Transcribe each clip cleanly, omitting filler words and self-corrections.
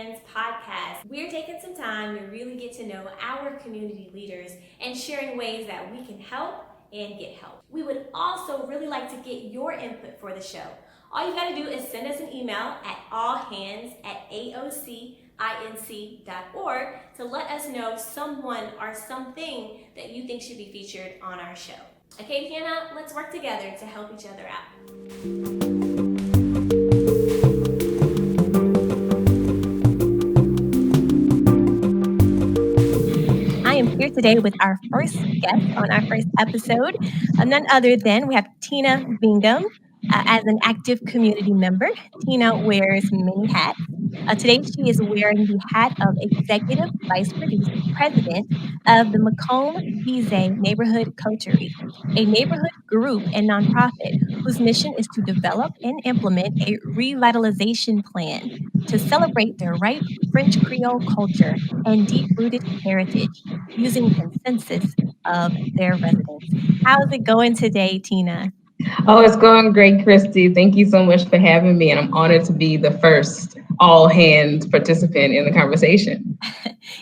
Hands podcast. We're taking some time to really get to know our community leaders and sharing ways that we can help and get help. We would also really like to get your input for the show. All you got to do is send us an email at allhands@aocinc.org to let us know someone or something that you think should be featured on our show. Acadiana, let's work together to help each other out. I am here today with our first guest on our first episode, none other than we have Tina Bingham as an active community member. Tina wears many hats. Today, she is wearing the hat of Executive Vice President of the McComb-Veazey Neighborhood Coterie, a neighborhood group and nonprofit whose mission is to develop and implement a revitalization plan to celebrate their ripe French Creole culture and deep-rooted heritage using consensus of their residents. How's it going today, Tina? Oh, it's going great, Christy. Thank you so much for having me. And I'm honored to be the first all hands participant in the conversation.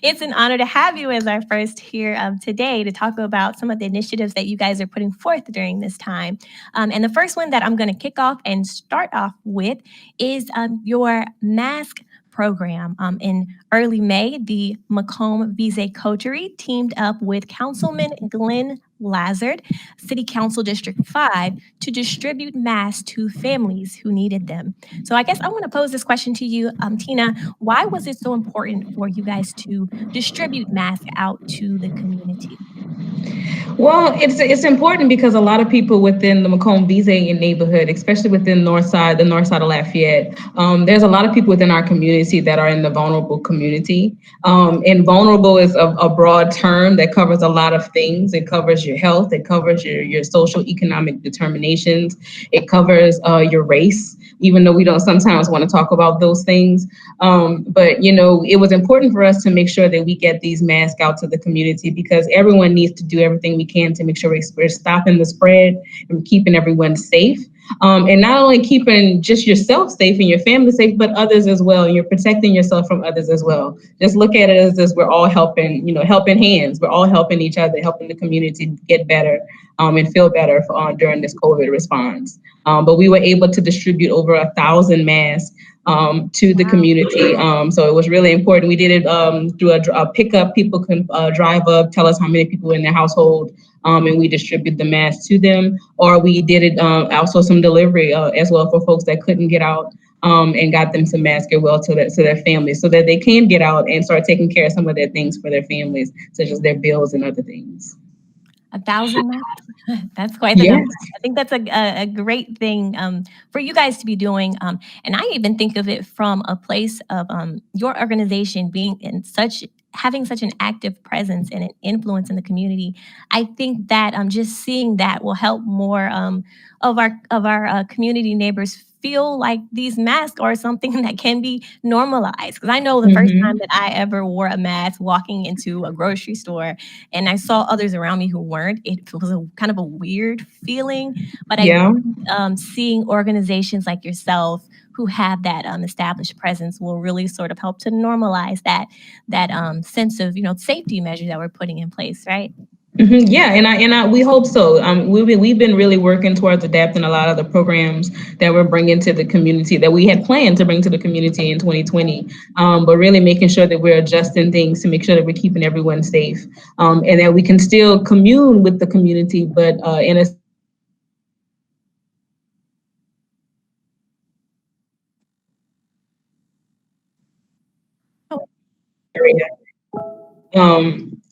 It's an honor to have you as our first here today to talk about some of the initiatives that you guys are putting forth during this time. And the first one that I'm going to kick off and start off with is your mask program. In early May, the McComb-Veazey Coterie teamed up with Councilman Glenn Lazard, City Council District 5, to distribute masks to families who needed them. So I guess I want to pose this question to you, Tina. Why was it so important for you guys to distribute masks out to the community? Well, it's important because a lot of people within the McComb-Veazey neighborhood, especially within the north side of Lafayette, there's a lot of people within our community that are in the vulnerable community. And vulnerable is a broad term that covers a lot of things. It covers your health, it covers your social economic determinations, it covers your race, even though we don't sometimes want to talk about those things. But, it was important for us to make sure that we get these masks out to the community because everyone needs to do everything we can to make sure we're stopping the spread and keeping everyone safe. And not only keeping just yourself safe and your family safe, but others as well. And you're protecting yourself from others as well. Just look at it as this, we're all helping, helping hands. We're all helping each other, helping the community get better and feel better during this COVID response. But we were able to distribute over 1,000 masks to the community. So it was really important. We did it through a pickup. People can drive up, tell us how many people in their household, and we distribute the masks to them. Or we did it also some delivery as well for folks that couldn't get out and got them some masks as well to their families so that they can get out and start taking care of some of their things for their families, such as their bills and other things. 1,000 masks? That's quite the number. I think that's a great thing for you guys to be doing. And I even think of it from a place of your organization being having such an active presence and an influence in the community. I think that just seeing that will help more of our community neighbors feel like these masks are something that can be normalized. Because I know the first time that I ever wore a mask walking into a grocery store and I saw others around me who weren't, it was kind of a weird feeling. But I seeing organizations like yourself who have that established presence will really sort of help to normalize that sense of safety measures that we're putting in place, right? Yeah, and we hope so. We've been really working towards adapting a lot of the programs that we're bringing to the community that we had planned to bring to the community in 2020, but really making sure that we're adjusting things to make sure that we're keeping everyone safe and that we can still commune with the community, but in a area.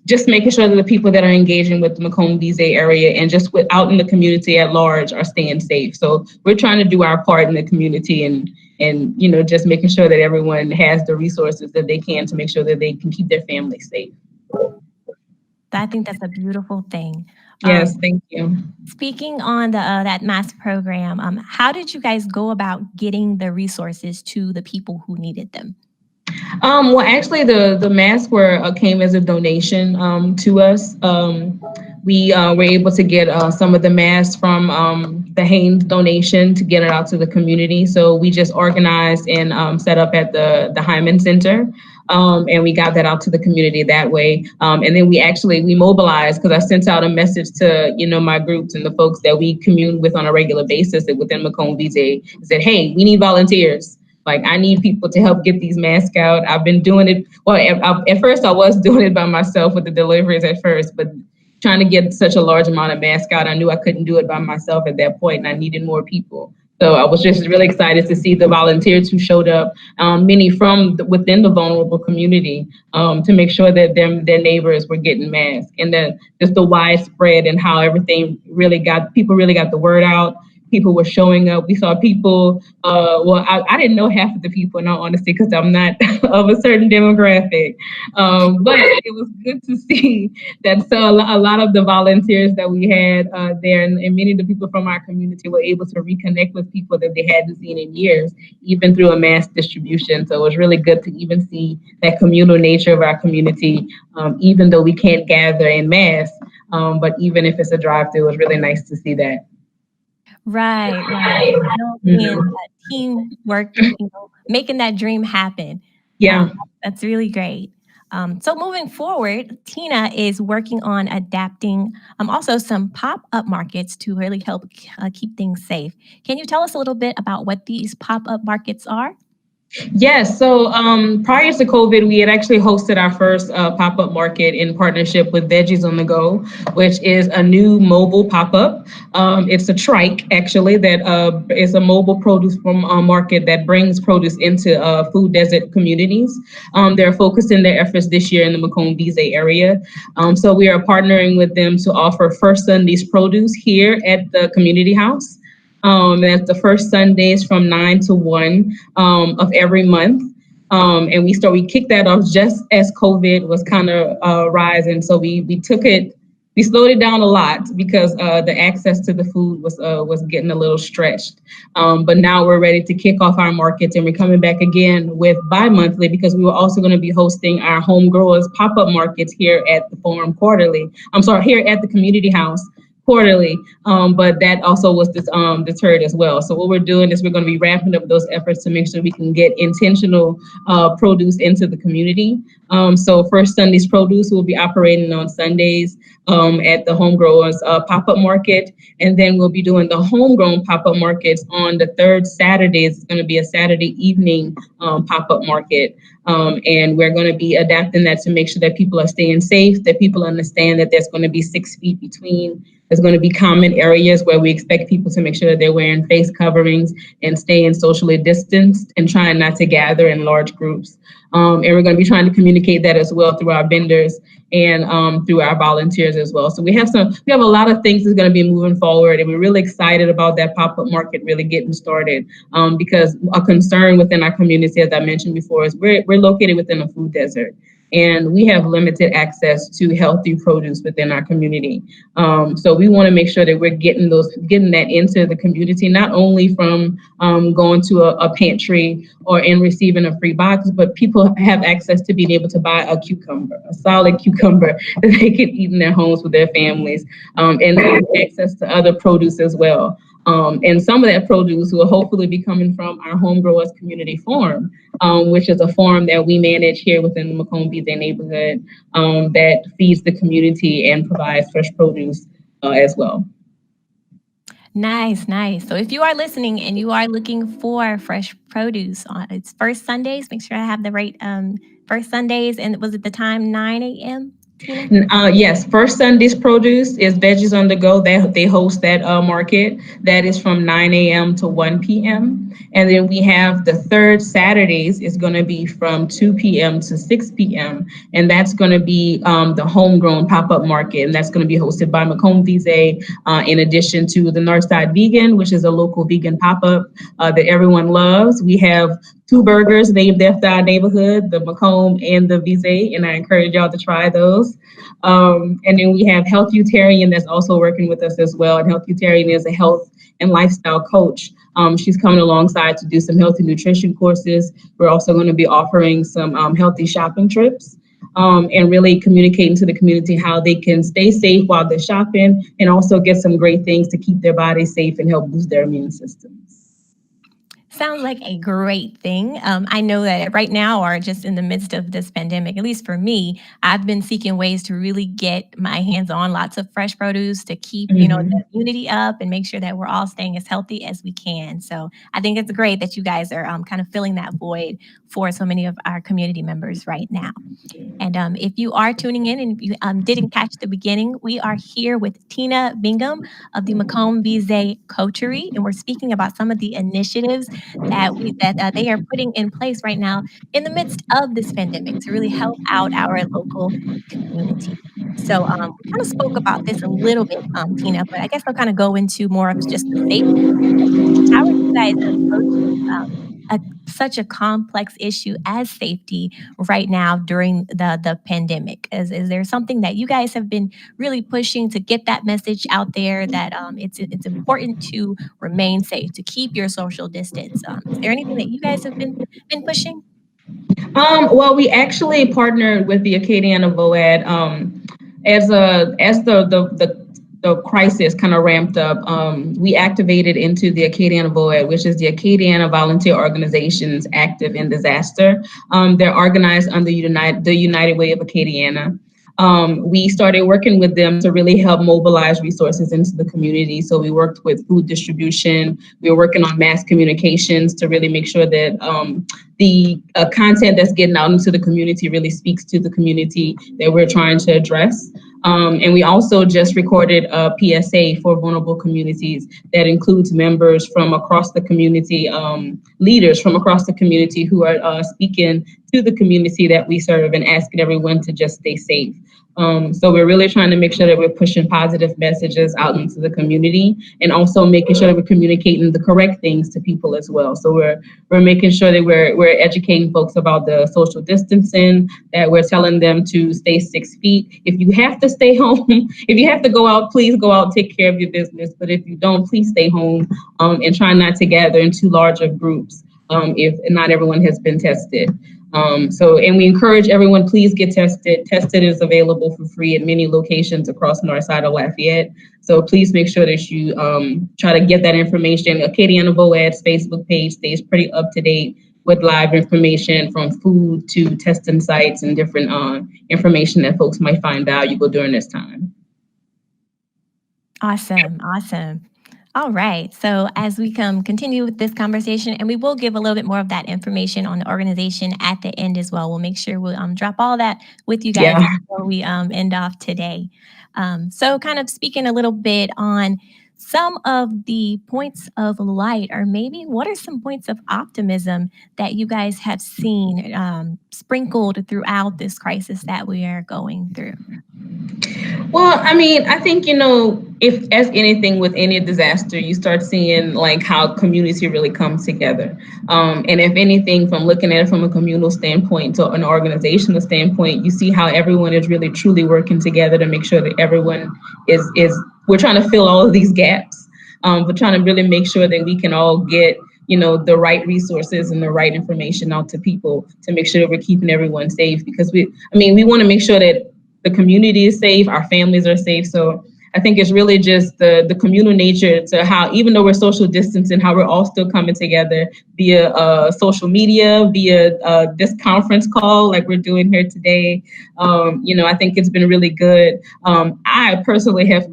Just making sure that the people that are engaging with the McComb-Veazey area and just out in the community at large are staying safe. So we're trying to do our part in the community and just making sure that everyone has the resources that they can to make sure that they can keep their families safe. I think that's a beautiful thing. Yes, thank you. Speaking on that mask program, how did you guys go about getting the resources to the people who needed them? Well, actually, the masks came as a donation to us We were able to get some of the masks from the Haynes donation to get it out to the community. So we just organized and set up at the Hyman Center. And we got that out to the community that way. And then we mobilized, because I sent out a message to, my groups and the folks that we commune with on a regular basis within McComb-Veazey, said, hey, we need volunteers. Like, I need people to help get these masks out. I've been doing it. Well, at first I was doing it by myself with the deliveries at first, but trying to get such a large amount of masks out, I knew I couldn't do it by myself at that point, and I needed more people. So I was just really excited to see the volunteers who showed up, many from within the vulnerable community, to make sure that their neighbors were getting masks, and then just the widespread and how everything people really got the word out. People were showing up. We saw people, I didn't know half of the people, in all honesty, because I'm not of a certain demographic. But it was good to see that a lot of the volunteers that we had there, and many of the people from our community were able to reconnect with people that they hadn't seen in years, even through a mass distribution. So it was really good to even see that communal nature of our community, even though we can't gather in mass. But even if it's a drive-through, it was really nice to see that. Right. Being teamwork, making that dream happen. Yeah. That's really great. So moving forward, Tina is working on adapting also some pop-up markets to really help keep things safe. Can you tell us a little bit about what these pop-up markets are? Yes. So prior to COVID, we had actually hosted our first pop-up market in partnership with Veggies on the Go, which is a new mobile pop-up. It's a trike, actually, that is a mobile produce market that brings produce into food desert communities. They're focusing their efforts this year in the McComb-Veazey area. So we are partnering with them to offer First Sunday's produce here at the community house. That's the first Sundays from 9 to 1 of every month. And we kicked that off just as COVID was kind of rising. So we slowed it down a lot because the access to the food was getting a little stretched. But now we're ready to kick off our markets, and we're coming back again with bi-monthly, because we were also going to be hosting our home growers pop-up markets here at the farm quarterly. Here at the community house quarterly, but that also was deterred as well. So what we're doing is we're going to be ramping up those efforts to make sure we can get intentional produce into the community. So First Sunday's produce will be operating on Sundays at the home growers pop-up market, and then we'll be doing the homegrown pop-up markets on the third Saturdays. It's going to be a Saturday evening pop-up market. And we're going to be adapting that to make sure that people are staying safe, that people understand that there's going to be 6 feet between. There's going to be common areas where we expect people to make sure that they're wearing face coverings and staying socially distanced and trying not to gather in large groups. And we're going to be trying to communicate that as well through our vendors and through our volunteers as well. So we have a lot of things that's going to be moving forward, and we're really excited about that pop-up market really getting started, because a concern within our community, as I mentioned before, is we're located within a food desert, and we have limited access to healthy produce within our community. So we want to make sure that we're getting that into the community, not only from going to a pantry or in receiving a free box, but people have access to being able to buy a solid cucumber that they can eat in their homes with their families, and access to other produce as well. And some of that produce will hopefully be coming from our home growers community farm, which is a farm that we manage here within the McComb-Veazey neighborhood, that feeds the community and provides fresh produce as well. Nice. So if you are listening and you are looking for fresh produce, it's First Sundays. Make sure I have the right First Sundays. And was it the time 9 a.m.? Yes, First Sunday's produce is Veggies on the Go. They host that market. That is from 9 a.m. to 1 p.m. And then we have the third Saturdays is going to be from 2 p.m. to 6 p.m. And that's going to be the homegrown pop-up market. And that's going to be hosted by McComb-Veazey, in addition to the Northside Vegan, which is a local vegan pop-up that everyone loves. We have 2 burgers named after our neighborhood, the McComb and the Veazey, and I encourage y'all to try those. And then we have Health Utarian that's also working with us as well. And Health Utarian is a health and lifestyle coach. She's coming alongside to do some healthy nutrition courses. We're also going to be offering some healthy shopping trips. and really communicating to the community how they can stay safe while they're shopping and also get some great things to keep their bodies safe and help boost their immune systems. Sounds like a great thing. I know that right now, or just in the midst of this pandemic, at least for me, I've been seeking ways to really get my hands on lots of fresh produce to keep, the immunity up and make sure that we're all staying as healthy as we can. So I think it's great that you guys are kind of filling that void for so many of our community members right now. And if you are tuning in and you didn't catch the beginning, we are here with Tina Bingham of the McComb-Veazey Coterie, and we're speaking about some of the initiatives that they are putting in place right now in the midst of this pandemic to really help out our local community. So we kind of spoke about this a little bit, Tina, but I guess I'll kind of go into more of just the safety aspect. How are you guys approaching such a complex issue as safety right now during the pandemic? Is there something that you guys have been really pushing to get that message out there that it's important to remain safe, to keep your social distance? Is there anything that you guys have been pushing? Well, we actually partnered with the Acadiana VOAD as the crisis kind of ramped up. We activated into the Acadiana VOAD, which is the Acadiana Volunteer Organizations Active in Disaster. They're organized under the United Way of Acadiana. We started working with them to really help mobilize resources into the community. So we worked with food distribution. We were working on mass communications to really make sure that the content that's getting out into the community really speaks to the community that we're trying to address. And we also just recorded a PSA for vulnerable communities that includes members from across the community, leaders from across the community who are speaking to the community that we serve and asking everyone to just stay safe. So we're really trying to make sure that we're pushing positive messages out into the community and also making sure that we're communicating the correct things to people as well. So we're making sure that we're educating folks about the social distancing, that we're telling them to stay 6 feet. If you have to stay home, if you have to go out, please go out, take care of your business. But if you don't, please stay home and try not to gather in too large of groups if not everyone has been tested. And we encourage everyone, please get tested. Tested is available for free at many locations across the north side of Lafayette. So please make sure that you try to get that information. Acadiana VOAD's Facebook page stays pretty up to date with live information from food to testing sites and different information that folks might find valuable during this time. Awesome. All right. So as we continue with this conversation, and we will give a little bit more of that information on the organization at the end as well. We'll make sure we'll drop all that with you guys before we end off today. So kind of speaking a little bit on some of the points of light, or maybe what are some points of optimism that you guys have seen sprinkled throughout this crisis that we are going through? Well, I mean, I think, if as anything with any disaster, you start seeing like how community really comes together. And if anything, from looking at it from a communal standpoint to an organizational standpoint, you see how everyone is really truly working together to make sure that everyone we're trying to fill all of these gaps. We're trying to really make sure that we can all get the right resources and the right information out to people to make sure that we're keeping everyone safe, because we want to make sure that the community is safe, our families are safe. So I think it's really just the communal nature to how, even though we're social distancing, how we're all still coming together via social media, via this conference call like we're doing here today. I think it's been really good. I personally have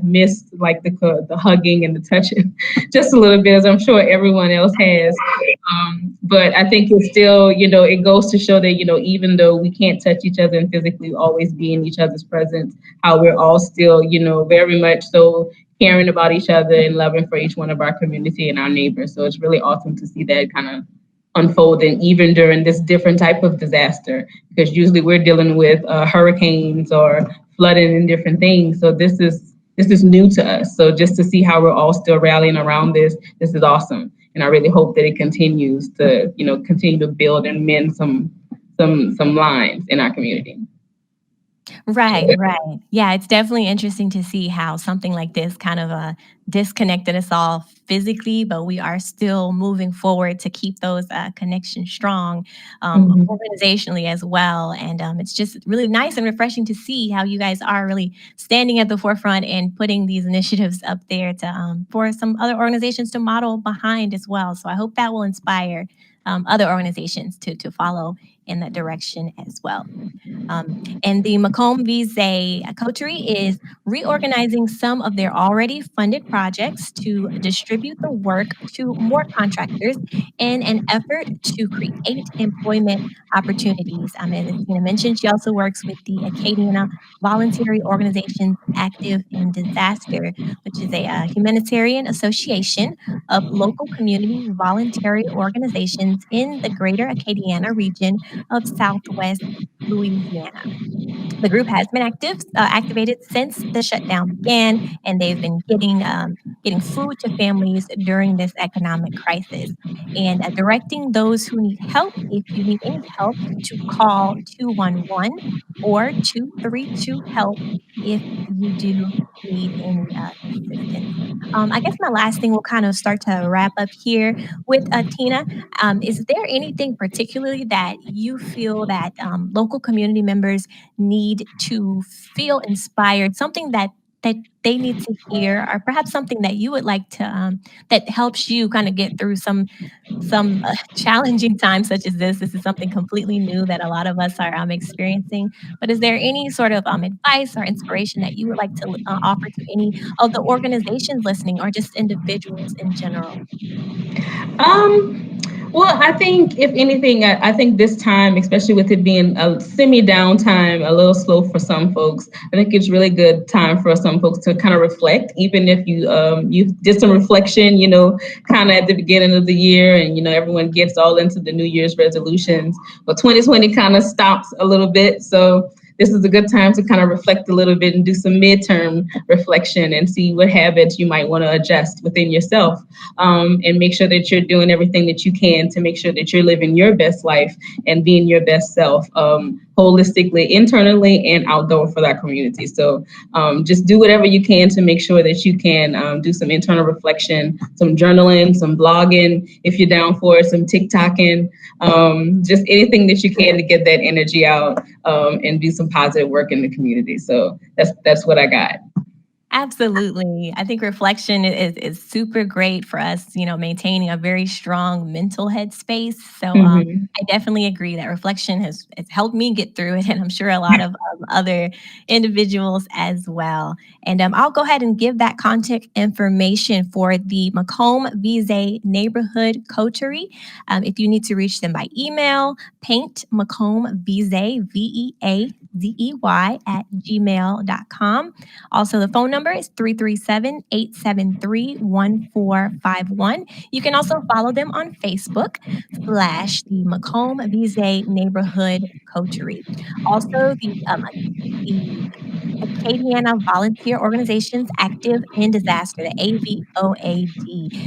missed like the hugging and the touching just a little bit, as I'm sure everyone else has. But I think it's still, it goes to show that, even though we can't touch each other and physically always be in each other's presence, how we're all still, very much so caring about each other and loving for each one of our community and our neighbors. So it's really awesome to see that kind of unfolding even during this different type of disaster, because usually we're dealing with hurricanes or flooding and different things. So this is new to us. So just to see how we're all still rallying around this is awesome. And I really hope that it continues to, continue to build and mend some lines in our community. Right, right. Yeah, it's definitely interesting to see how something like this kind of disconnected us all physically, but we are still moving forward to keep those connections strong Mhm. organizationally as well. And it's just really nice and refreshing to see how you guys are really standing at the forefront and putting these initiatives up there to for some other organizations to model behind as well. So I hope that will inspire other organizations to follow in that direction as well. And the McComb-Veazey Coterie is reorganizing some of their already funded projects to distribute the work to more contractors in an effort to create employment opportunities. As Tina mentioned, she also works with the Acadiana Voluntary Organizations Active in Disaster, which is a humanitarian association of local community voluntary organizations in the greater Acadiana region of Southwest Louisiana. The group has been activated since the shutdown began, and they've been getting food to families during this economic crisis, and directing those who need help. If you need any help, to call 211 or 232 help if you do need any assistance. I guess my last thing, we'll kind of start to wrap up here with Tina. Is there anything particularly that you feel that local community members need to feel inspired, something that they need to hear, or perhaps something that you would like to that helps you kind of get through some challenging times such as this. This is something completely new that a lot of us are experiencing. But is there any sort of advice or inspiration that you would like to offer to any of the organizations listening, or just individuals in general? Um, well, I think if anything, I think this time, especially with it being a semi downtime, a little slow for some folks, I think it's really good time for some folks to kind of reflect. Even if you did some reflection, kind of at the beginning of the year, and everyone gets all into the New Year's resolutions, but 2020 kind of stops a little bit. So this is a good time to kind of reflect a little bit and do some midterm reflection and see what habits you might want to adjust within yourself, and make sure that you're doing everything that you can to make sure that you're living your best life and being your best self, holistically, internally, and outdoor for that community. So just do whatever you can to make sure that you can do some internal reflection, some journaling, some blogging, if you're down for it, some TikToking, just anything that you can to get that energy out, and do some positive work in the community. So that's what I got. Absolutely. I think reflection is super great for us, maintaining a very strong mental headspace. So Mm-hmm. I definitely agree that reflection has helped me get through it, and I'm sure a lot of other individuals as well. And I'll go ahead and give that contact information for the McComb-Veazey Neighborhood Coterie. If you need to reach them by email, paint McComb-Veazey, VEAZEY at gmail.com. Also, the phone number is 337-873-1451. You can also follow them on Facebook / the McComb-Veazey Neighborhood Coterie. Also, the Acadiana Volunteer Organizations Active in Disaster, the AVOAD.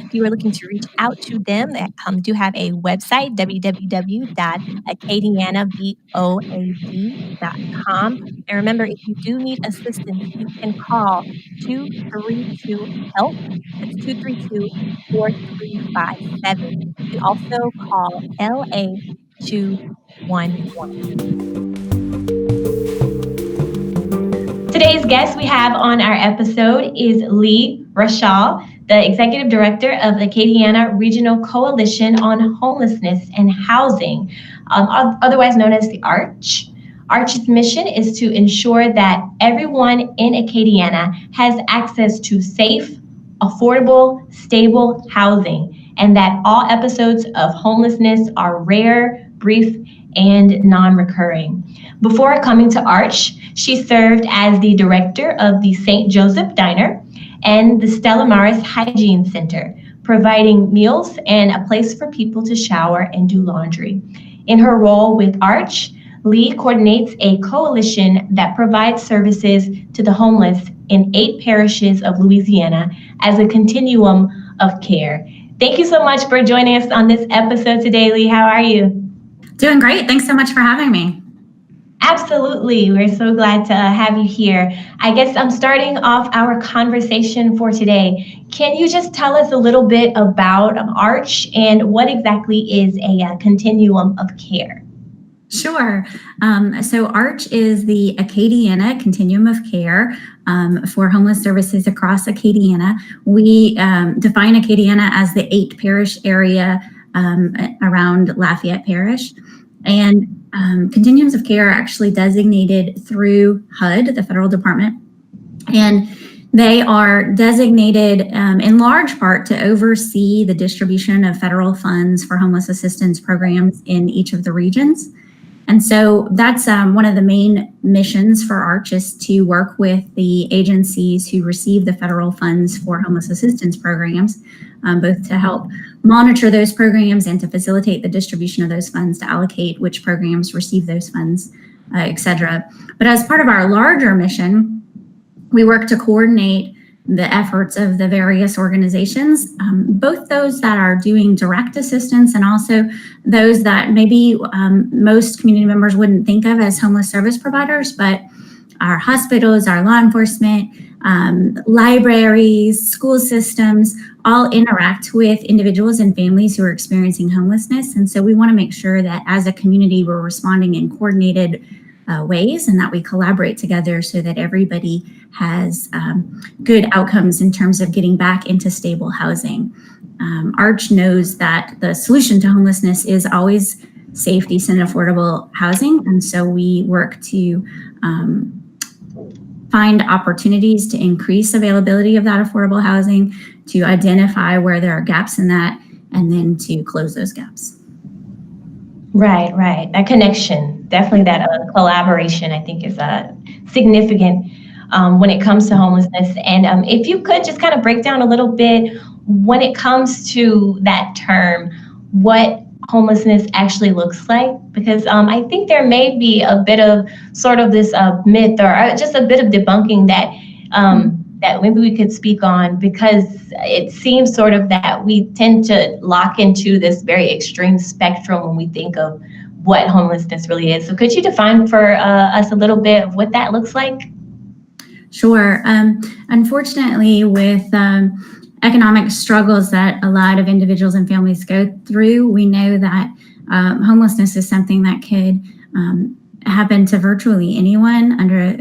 If you are looking to reach out to them, they do have a website, www.acadianavoad.com. And remember, if you do need assistance, you can call 232 HELP. That's 232-4357. You can also call LA 211. Today's guest we have on our episode is Leigh Rachal, the Executive Director of the Acadiana Regional Coalition on Homelessness and Housing, otherwise known as the ARCH. ARCH's mission is to ensure that everyone in Acadiana has access to safe, affordable, stable housing, and that all episodes of homelessness are rare, brief, and non-recurring. Before coming to ARCH, she served as the director of the St. Joseph Diner and the Stella Hygiene Center, providing meals and a place for people to shower and do laundry. In her role with ARCH, Leigh coordinates a coalition that provides services to the homeless in 8 parishes of Louisiana as a continuum of care. Thank you so much for joining us on this episode today, Leigh. How are you? Doing great. Thanks so much for having me. Absolutely. We're so glad to have you here. I guess I'm starting off our conversation for today. Can you just tell us a little bit about ARCH and what exactly is a continuum of care? Sure. So ARCH is the Acadiana Continuum of Care for homeless services across Acadiana. We define Acadiana as the 8 parish area around Lafayette Parish. And continuums of care are actually designated through HUD, the federal department. And they are designated in large part to oversee the distribution of federal funds for homeless assistance programs in each of the regions. And so that's one of the main missions for ARCH, is to work with the agencies who receive the federal funds for homeless assistance programs, both to help monitor those programs and to facilitate the distribution of those funds, to allocate which programs receive those funds, et cetera. But as part of our larger mission, we work to coordinate the efforts of the various organizations, both those that are doing direct assistance and also those that maybe most community members wouldn't think of as homeless service providers, but our hospitals, our law enforcement, libraries, school systems, all interact with individuals and families who are experiencing homelessness. And so we want to make sure that as a community, we're responding in coordinated ways, and that we collaborate together so that everybody has good outcomes in terms of getting back into stable housing. ARCH knows that the solution to homelessness is always safe, decent, affordable housing. And so we work to find opportunities to increase availability of that affordable housing, to identify where there are gaps in that, and then to close those gaps. Right. That connection, definitely that collaboration, I think is significant when it comes to homelessness. And if you could just kind of break down a little bit when it comes to that term, what homelessness actually looks like, because I think there may be a bit of sort of this myth or just a bit of debunking that that maybe we could speak on, because it seems sort of that we tend to lock into this very extreme spectrum when we think of what homelessness really is. So could you define for us a little bit of what that looks like? Sure. Unfortunately, with economic struggles that a lot of individuals and families go through, we know that homelessness is something that could happen to virtually anyone under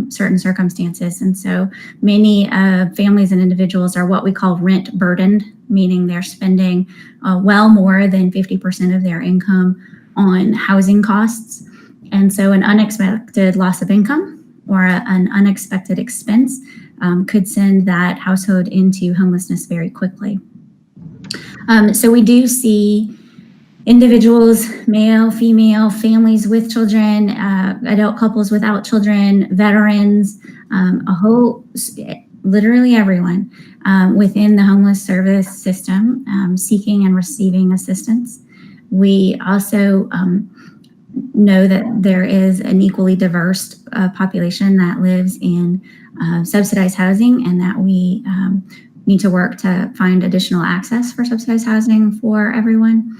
certain circumstances. And so many families and individuals are what we call rent burdened, meaning they're spending well more than 50% of their income on housing costs. And so an unexpected loss of income or an unexpected expense could send that household into homelessness very quickly. So we do see individuals, male, female, families with children, adult couples without children, veterans, literally everyone within the homeless service system seeking and receiving assistance. We also know that there is an equally diverse population that lives in subsidized housing, and that we need to work to find additional access for subsidized housing for everyone.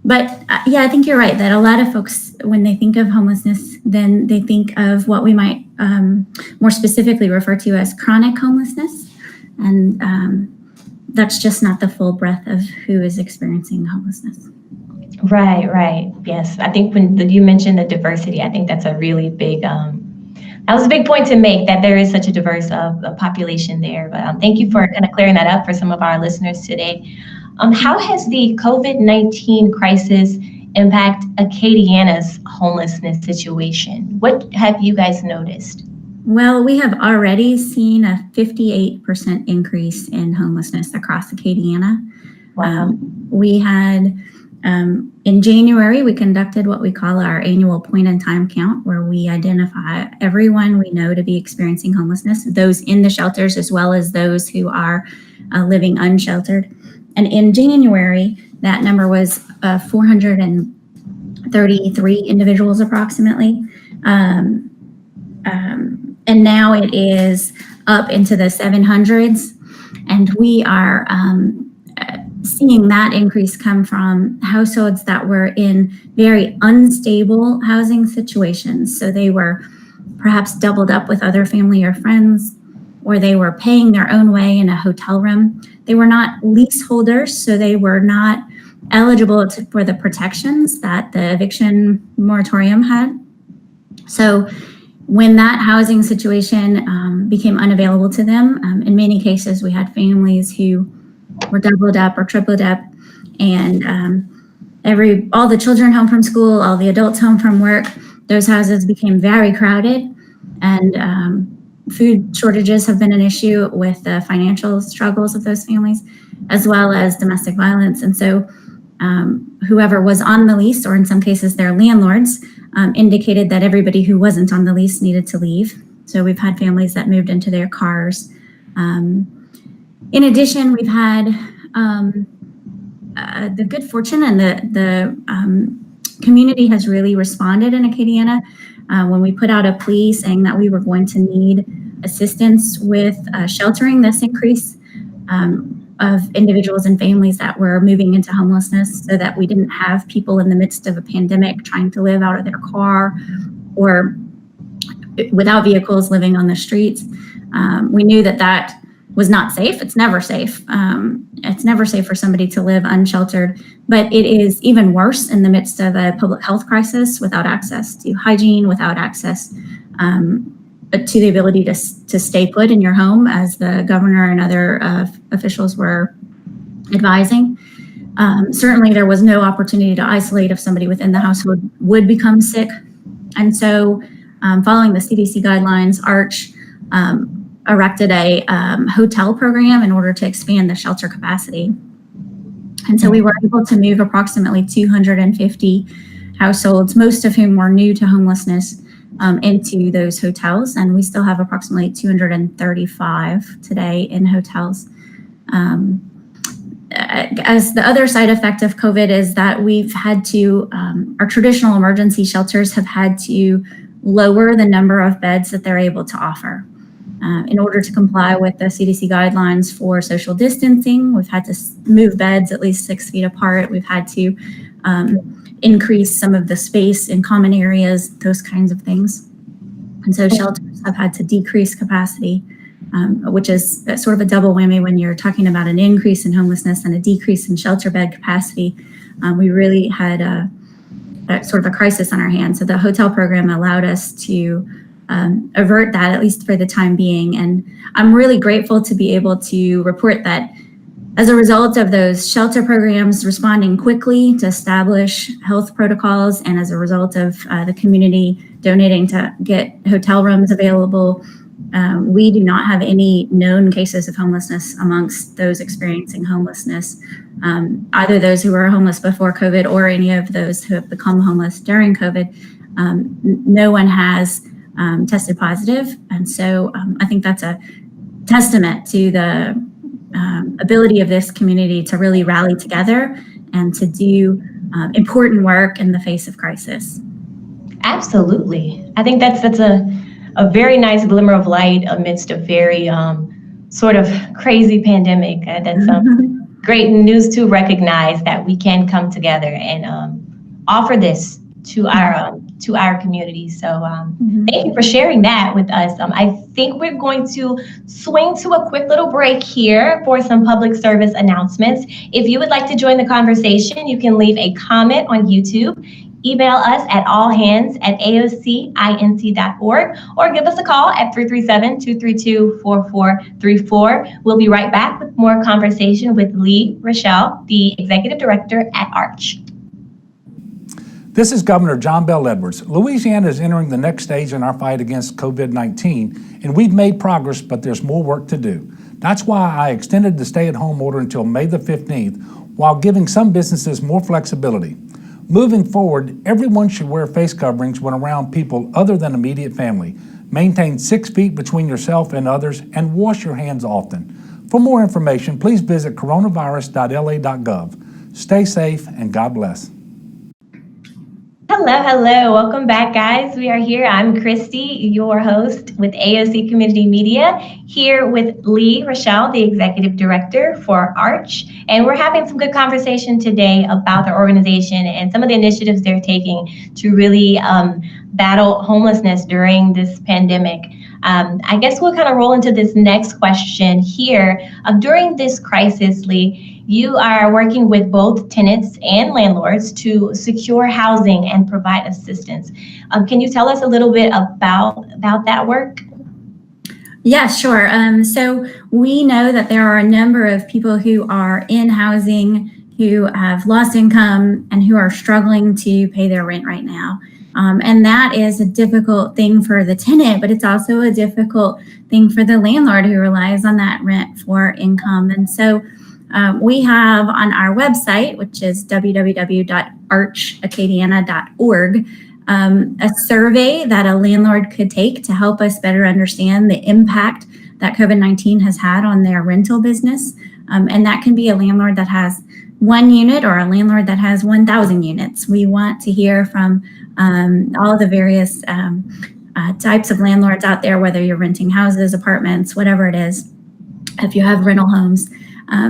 But I think you're right that a lot of folks, when they think of homelessness, then they think of what we might more specifically refer to as chronic homelessness. And that's just not the full breadth of who is experiencing homelessness. Right. Yes. I think when you mentioned the diversity, I think that's a really big, that was a big point to make, that there is such a diverse population there. But thank you for kind of clearing that up for some of our listeners today. How has the COVID-19 crisis impact Acadiana's homelessness situation? What have you guys noticed? Well, we have already seen a 58% increase in homelessness across Acadiana. Wow. We had, in January, we conducted what we call our annual point in time count, where we identify everyone we know to be experiencing homelessness, those in the shelters as well as those who are living unsheltered. And in January, that number was 433 individuals approximately. And now it is up into the 700s. And we are seeing that increase come from households that were in very unstable housing situations. So they were perhaps doubled up with other family or friends, or they were paying their own way in a hotel room. They were not leaseholders, so they were not eligible for the protections that the eviction moratorium had. So when that housing situation became unavailable to them, in many cases we had families who were doubled up or tripled up, and all the children home from school, all the adults home from work, those houses became very crowded, and food shortages have been an issue with the financial struggles of those families, as well as domestic violence. And so whoever was on the lease, or in some cases their landlords, indicated that everybody who wasn't on the lease needed to leave. So we've had families that moved into their cars. In addition, we've had the good fortune, and the community has really responded in Acadiana when we put out a plea saying that we were going to need assistance with sheltering this increase of individuals and families that were moving into homelessness, so that we didn't have people in the midst of a pandemic trying to live out of their car or without vehicles living on the streets. We knew that was not safe. It's never safe. It's never safe for somebody to live unsheltered, but it is even worse in the midst of a public health crisis, without access to hygiene, without access to the ability to stay put in your home, as the governor and other officials were advising. Certainly there was no opportunity to isolate if somebody within the household would become sick. And so following the CDC guidelines, ARCH erected a hotel program in order to expand the shelter capacity. And so we were able to move approximately 250 households, most of whom were new to homelessness, into those hotels. And we still have approximately 235 today in hotels. As the other side effect of COVID is that we've had to, our traditional emergency shelters have had to lower the number of beds that they're able to offer. In order to comply with the CDC guidelines for social distancing, we've had to move beds at least 6 feet apart. We've had to increase some of the space in common areas, those kinds of things. And so shelters have had to decrease capacity, which is sort of a double whammy when you're talking about an increase in homelessness and a decrease in shelter bed capacity. We really had a sort of a crisis on our hands. So the hotel program allowed us to avert that, at least for the time being. And I'm really grateful to be able to report that as a result of those shelter programs responding quickly to establish health protocols, and as a result of the community donating to get hotel rooms available, we do not have any known cases of homelessness amongst those experiencing homelessness, either those who were homeless before COVID or any of those who have become homeless during COVID. No one has tested positive. And so I think that's a testament to the ability of this community to really rally together and to do important work in the face of crisis. Absolutely. I think that's a very nice glimmer of light amidst a very sort of crazy pandemic. That's great news to recognize that we can come together and offer this to our community. So thank you for sharing that with us. I think we're going to swing to a quick little break here for some public service announcements. If you would like to join the conversation, you can leave a comment on YouTube, email us at allhands@aocinc.org, or give us a call at 337-232-4434. We'll be right back with more conversation with Leigh Rachal, the Executive Director at ARCH. This is Governor John Bell Edwards. Louisiana is entering the next stage in our fight against COVID-19, and we've made progress, but there's more work to do. That's why I extended the stay-at-home order until May the 15th, while giving some businesses more flexibility. Moving forward, everyone should wear face coverings when around people other than immediate family. Maintain 6 feet between yourself and others, and wash your hands often. For more information, please visit coronavirus.la.gov. Stay safe, and God bless. Hello, hello. Welcome back, guys. We are here. I'm Christy, your host with AOC Community Media, here with Leigh Rachal, the Executive Director for ARCH. And we're having some good conversation today about their organization and some of the initiatives they're taking to really battle homelessness during this pandemic. I guess we'll kind of roll into this next question here. During this crisis, Leigh, you are working with both tenants and landlords to secure housing and provide assistance. Can you tell us a little bit about that work? Yeah, sure. So we know that there are a number of people who are in housing, who have lost income, and who are struggling to pay their rent right now. And that is a difficult thing for the tenant, but it's also a difficult thing for the landlord who relies on that rent for income. And so we have on our website, which is www.archacadiana.org, a survey that a landlord could take to help us better understand the impact that COVID-19 has had on their rental business. And that can be a landlord that has 1 unit or a landlord that has 1,000 units. We want to hear from all the various types of landlords out there, whether you're renting houses, apartments, whatever it is, if you have rental homes.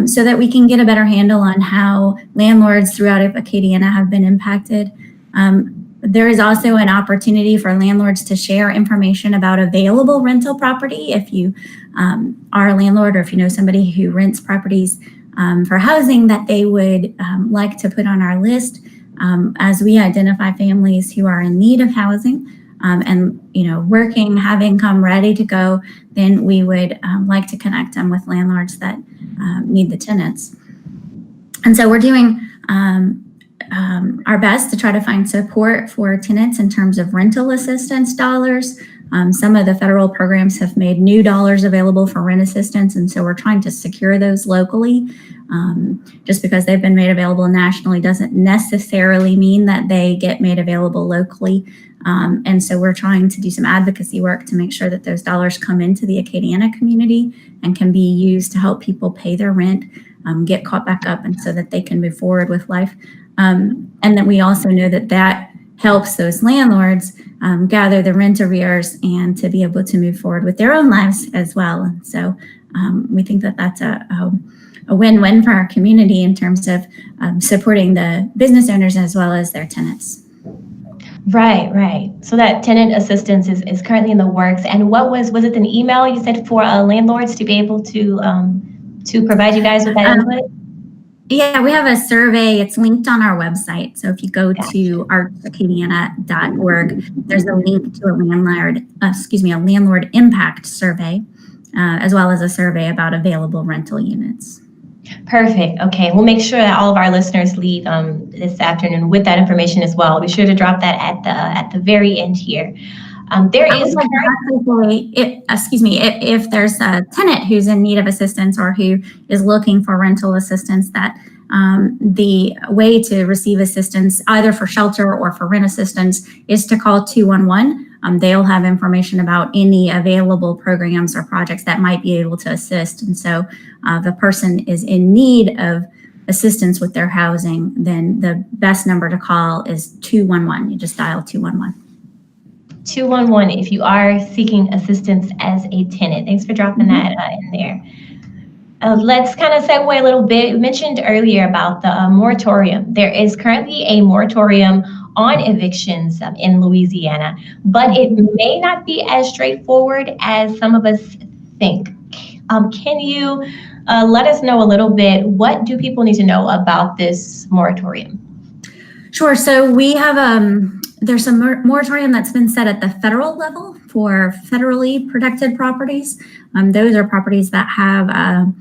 So that we can get a better handle on how landlords throughout Acadiana have been impacted. There is also an opportunity for landlords to share information about available rental property. If you are a landlord or if you know somebody who rents properties for housing that they would like to put on our list, as we identify families who are in need of housing and working, have income ready to go, then we would like to connect them with landlords that need the tenants. And so we're doing our best to try to find support for tenants in terms of rental assistance dollars. Some of the federal programs have made new dollars available for rent assistance, and so we're trying to secure those locally. Just because they've been made available nationally doesn't necessarily mean that they get made available locally. And so we're trying to do some advocacy work to make sure that those dollars come into the Acadiana community and can be used to help people pay their rent, get caught back up, and so that they can move forward with life. And then we also know that that helps those landlords gather the rent arrears and to be able to move forward with their own lives as well. And so we think that that's a win-win for our community in terms of supporting the business owners as well as their tenants. Right. So that tenant assistance is currently in the works. And what was it an email you said for landlords to be able to provide you guys with that input? Yeah, we have a survey. It's linked on our website. So if you go to archacadiana.org, there's a link to a landlord impact survey, as well as a survey about available rental units. Perfect. Okay, we'll make sure that all of our listeners leave this afternoon with that information as well. Be sure to drop that at the very end here. If there's a tenant who's in need of assistance or who is looking for rental assistance, that the way to receive assistance, either for shelter or for rent assistance, is to call 211. They'll have information about any available programs or projects that might be able to assist. And so if a person is in need of assistance with their housing, then the best number to call is 211. You just dial 211. 211 if you are seeking assistance as a tenant. Thanks for dropping that in there. Let's kind of segue a little bit. We mentioned earlier about the moratorium. There is currently a moratorium on evictions in Louisiana, but it may not be as straightforward as some of us think. Can you let us know a little bit, what do people need to know about this moratorium? Sure. So we have there's a moratorium that's been set at the federal level for federally protected properties. Those are properties that have a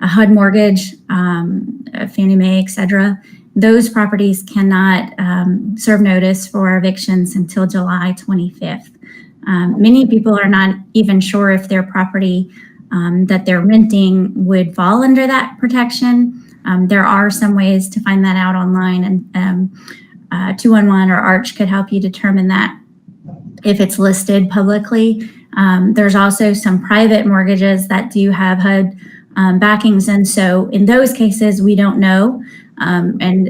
HUD mortgage, a Fannie Mae, et cetera. Those properties cannot serve notice for evictions until July 25th. Many people are not even sure if their property that they're renting would fall under that protection. There are some ways to find that out online, and 211 or ARCH could help you determine that if it's listed publicly. There's also some private mortgages that do have HUD backings, and so in those cases we don't know, and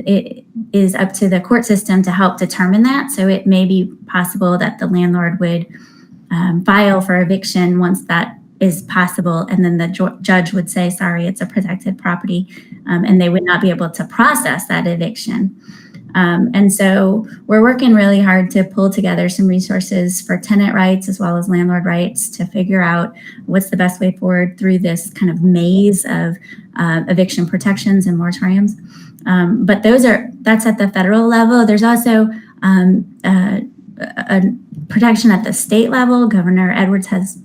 is up to the court system to help determine that. So it may be possible that the landlord would file for eviction once that is possible, and then the judge would say, sorry, it's a protected property, and they would not be able to process that eviction. And so we're working really hard to pull together some resources for tenant rights as well as landlord rights to figure out what's the best way forward through this kind of maze of eviction protections and moratoriums. But that's at the federal level. There's also a protection at the state level. Governor Edwards has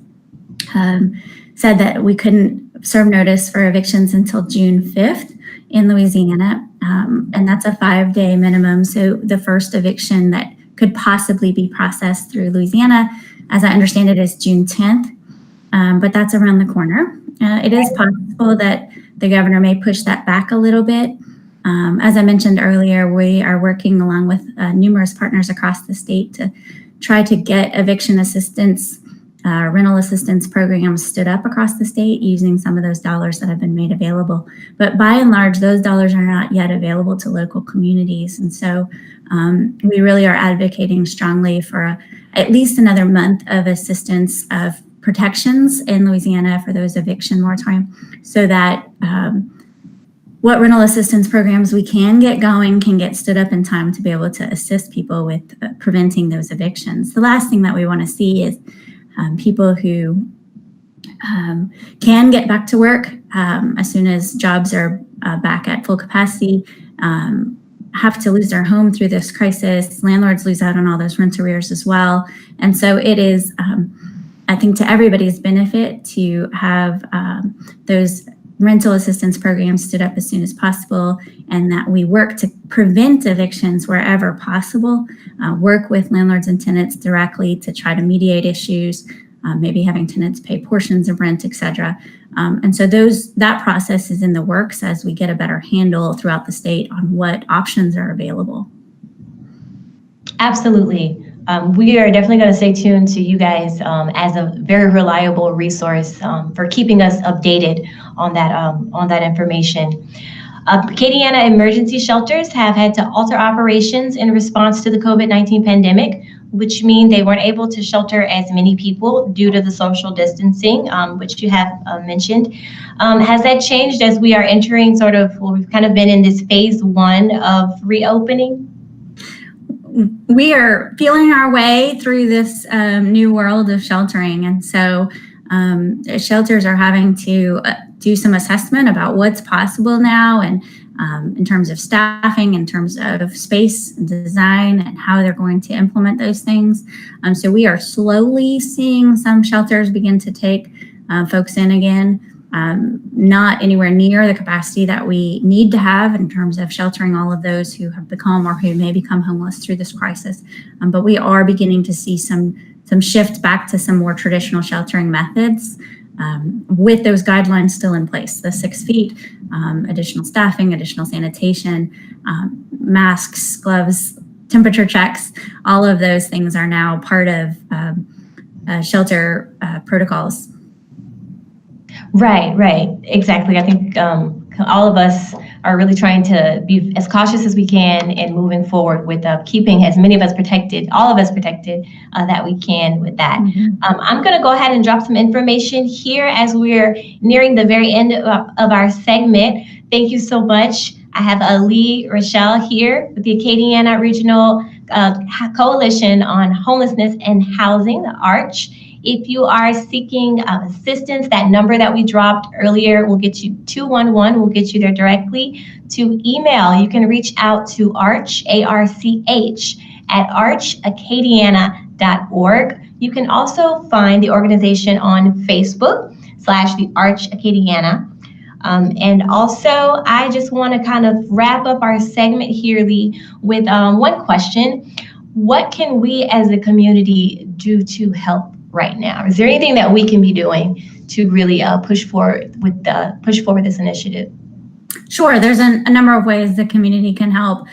said that we couldn't serve notice for evictions until June 5th in Louisiana, and that's a 5-day minimum. So the first eviction that could possibly be processed through Louisiana, as I understand it, is June 10th, but that's around the corner. It is possible that the governor may push that back a little bit. As I mentioned earlier, we are working along with numerous partners across the state to try to get eviction assistance, rental assistance programs stood up across the state using some of those dollars that have been made available. But by and large, those dollars are not yet available to local communities. And so we really are advocating strongly for at least another month of assistance of protections in Louisiana for those eviction moratorium, so that what rental assistance programs we can get going can get stood up in time to be able to assist people with preventing those evictions. The last thing that we want to see is people who can get back to work as soon as jobs are back at full capacity, have to lose their home through this crisis. Landlords lose out on all those rent arrears as well. And so it is, I think, to everybody's benefit to have those rental assistance programs stood up as soon as possible, and that we work to prevent evictions wherever possible, work with landlords and tenants directly to try to mediate issues, maybe having tenants pay portions of rent, et cetera. And so that process is in the works as we get a better handle throughout the state on what options are available. Absolutely. We are definitely going to stay tuned to you guys as a very reliable resource for keeping us updated on that information. Acadiana emergency shelters have had to alter operations in response to the COVID-19 pandemic, which means they weren't able to shelter as many people due to the social distancing, which you have mentioned. Has that changed as we are entering we've kind of been in this phase 1 of reopening? We are feeling our way through this new world of sheltering. And so shelters are having to do some assessment about what's possible now, and in terms of staffing, in terms of space and design, and how they're going to implement those things. So we are slowly seeing some shelters begin to take folks in again. Not anywhere near the capacity that we need to have in terms of sheltering all of those who have become or who may become homeless through this crisis. But we are beginning to see some shift back to some more traditional sheltering methods with those guidelines still in place. The 6 feet, additional staffing, additional sanitation, masks, gloves, temperature checks, all of those things are now part of shelter protocols. Right, exactly. I think all of us are really trying to be as cautious as we can in moving forward with keeping as many of us protected, all of us protected, that we can with that. Mm-hmm. I'm going to go ahead and drop some information here as we're nearing the very end of our segment. Thank you so much. I have Leigh Rachal here with the Acadiana Regional Coalition on Homelessness and Housing, the ARCH. If you are seeking assistance, that number that we dropped earlier will get you 211, will get you there directly. To email, you can reach out to ARCH, ARCH, at archacadiana.org. You can also find the organization on Facebook /the Arch Acadiana. And also, I just want to kind of wrap up our segment here, Leigh, with one question. What can we as a community do to help right now? Is there anything that we can be doing to really push forward this initiative? Sure. There's a number of ways the community can help.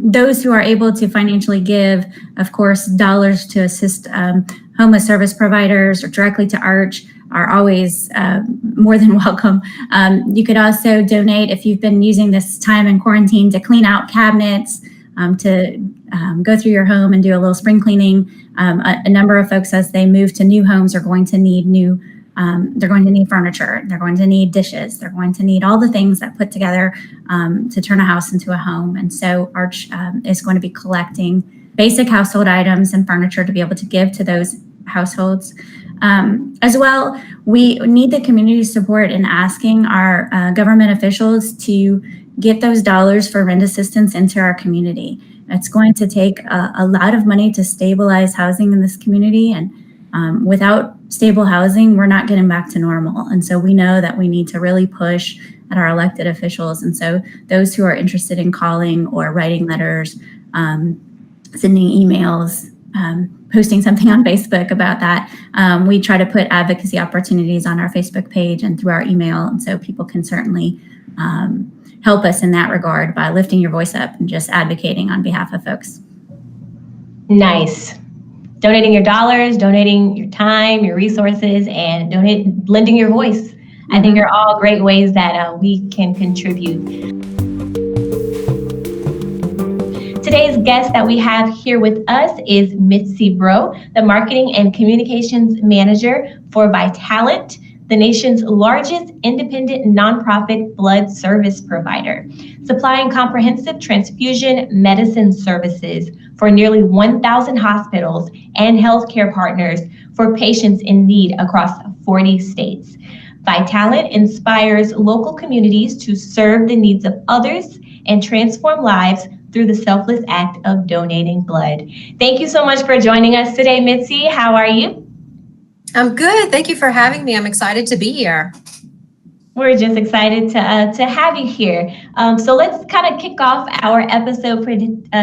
Those who are able to financially give, of course, dollars to assist homeless service providers or directly to ARCH are always more than welcome. You could also donate if you've been using this time in quarantine to clean out cabinets, to go through your home and do a little spring cleaning. A number of folks, as they move to new homes, are going to need they're going to need furniture, they're going to need dishes, they're going to need all the things that put together to turn a house into a home. And so Arch is going to be collecting basic household items and furniture to be able to give to those households. As well, we need the community support in asking our government officials to get those dollars for rent assistance into our community. It's going to take a lot of money to stabilize housing in this community, and without stable housing, we're not getting back to normal. And so we know that we need to really push at our elected officials. And so those who are interested in calling or writing letters, sending emails, posting something on Facebook about that, we try to put advocacy opportunities on our Facebook page and through our email. And so people can certainly help us in that regard by lifting your voice up and just advocating on behalf of folks. Nice. Donating your dollars, donating your time, your resources, and lending your voice. I think are all great ways that we can contribute. Today's guest that we have here with us is Mitzi Bro, the Marketing and Communications Manager for Vitalant, the nation's largest independent nonprofit blood service provider, supplying comprehensive transfusion medicine services for nearly 1,000 hospitals and healthcare partners for patients in need across 40 states. Vitalant inspires local communities to serve the needs of others and transform lives through the selfless act of donating blood. Thank you so much for joining us today, Mitzi. How are you? I'm good. Thank you for having me. I'm excited to be here. We're just excited to have you here. So let's kind of kick off our episode for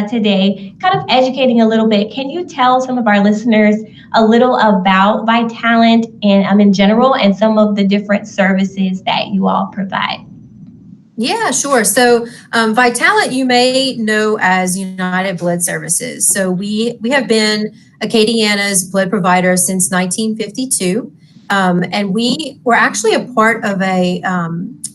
today, kind of educating a little bit. Can you tell some of our listeners a little about Vitalant and in general, and some of the different services that you all provide? Yeah, sure. So Vitalant, you may know as United Blood Services. So we have been Acadiana's blood provider since 1952. And we were actually a part of a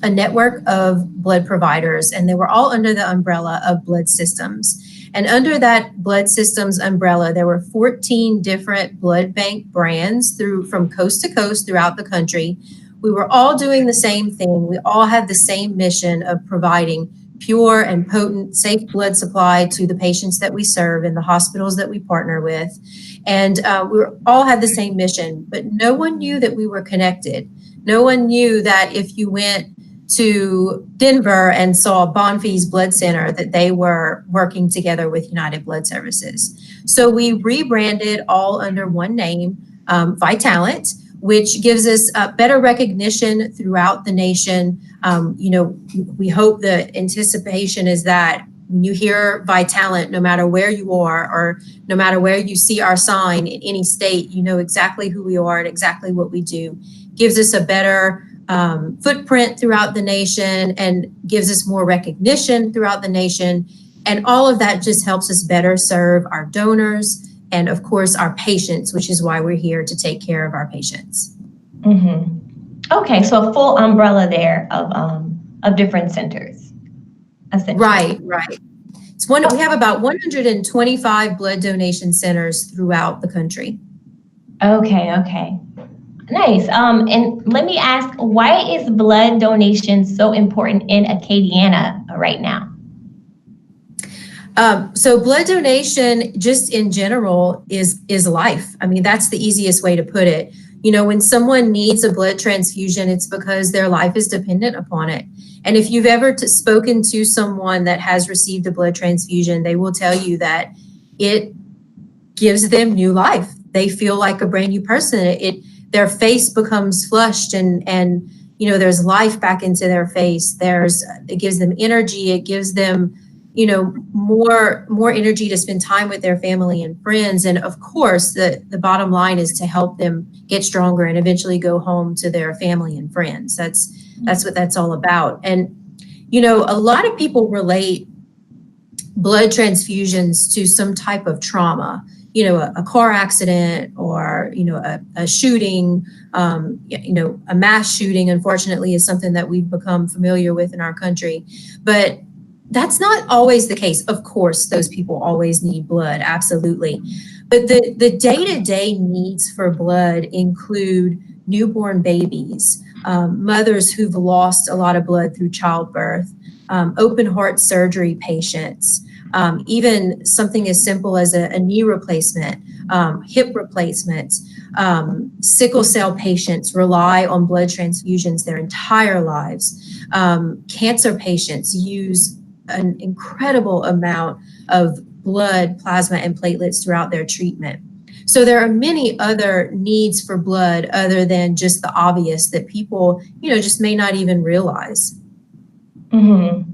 network of blood providers, and they were all under the umbrella of Blood Systems. And under that Blood Systems umbrella, there were 14 different blood bank brands from coast to coast throughout the country. We were all doing the same thing. We all had the same mission of providing pure and potent, safe blood supply to the patients that we serve in the hospitals that we partner with. And we all had the same mission, but no one knew that we were connected. No one knew that if you went to Denver and saw Bonfils Blood Center, that they were working together with United Blood Services. So we rebranded all under one name, Vitalant, which gives us better recognition throughout the nation. We hope the anticipation is that when you hear Vitalant, no matter where you are or no matter where you see our sign in any state, you know exactly who we are and exactly what we do. Gives us a better footprint throughout the nation and gives us more recognition throughout the nation. And all of that just helps us better serve our donors and, of course, our patients, which is why we're here to take care of our patients. Mm-hmm. Okay, so a full umbrella there of different centers. Right. We have about 125 blood donation centers throughout the country. Okay. Nice. And let me ask, why is blood donation so important in Acadiana right now? So blood donation, just in general, is life. I mean, that's the easiest way to put it. When someone needs a blood transfusion, it's because their life is dependent upon it. And if you've ever spoken to someone that has received a blood transfusion, they will tell you that it gives them new life. They feel like a brand new person. Their face becomes flushed and there's life back into their face. It gives them energy. It gives them more energy to spend time with their family and friends. And of course, the bottom line is to help them get stronger and eventually go home to their family and friends. That's what that's all about. And, a lot of people relate blood transfusions to some type of trauma. a car accident or, a shooting, a mass shooting, unfortunately, is something that we've become familiar with in our country. But that's not always the case. Of course, those people always need blood, absolutely. But the day-to-day needs for blood include newborn babies, mothers who've lost a lot of blood through childbirth, open heart surgery patients, even something as simple as a knee replacement, hip replacements. Sickle cell patients rely on blood transfusions their entire lives. Cancer patients use an incredible amount of blood, plasma, and platelets throughout their treatment. So there are many other needs for blood other than just the obvious that people, just may not even realize. Mm-hmm.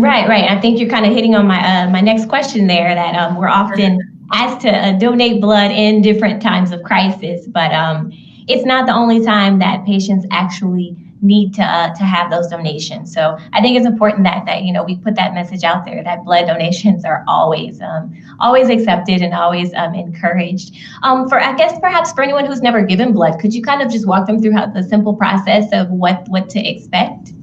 Right. I think you're kind of hitting on my next question there, that we're often asked to donate blood in different times of crisis, but it's not the only time that patients actually need to have those donations. So I think it's important that we put that message out there that blood donations are always accepted and always encouraged. I guess perhaps for anyone who's never given blood, could you kind of just walk them through the simple process of what to expect?